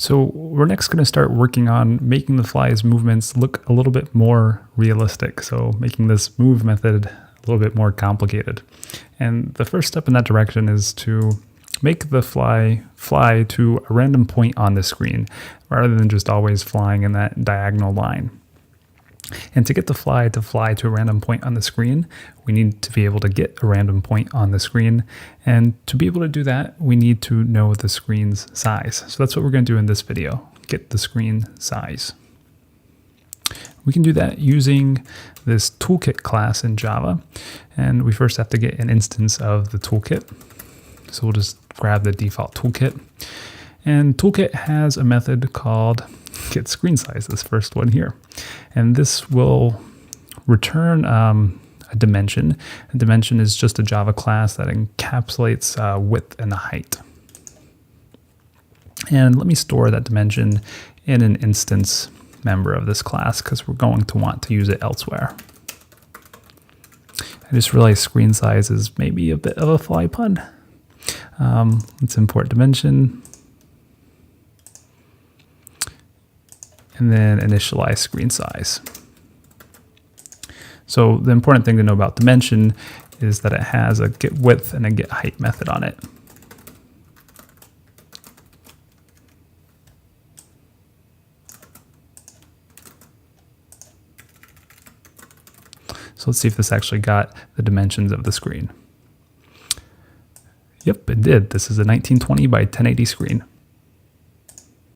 So we're next going to start working on making the fly's movements look a little bit more realistic. So making this move method a little bit more complicated. And the first step in that direction is to make the fly to a random point on the screen rather than just always flying in that diagonal line. And to get the fly to a random point on the screen, we need to be able to get a random point on the screen. And to be able to do that, we need to know the screen's size. So that's what we're going to do in this video, get the screen size. We can do that using this Toolkit class in Java. And we first have to get an instance of the Toolkit. So we'll just grab the default Toolkit. And Toolkit has a method called getScreenSize, this first one here. And this will return a dimension. A dimension is just a Java class that encapsulates width and height. And let me store that dimension in an instance member of this class because we're going to want to use it elsewhere. I just realized screen size is maybe a bit of a fly pun. Let's import dimension. And then initialize screen size. So the important thing to know about dimension is that it has a get width and a get height method on it. So let's see if this actually got the dimensions of the screen. Yep, it did. This is a 1920 by 1080 screen.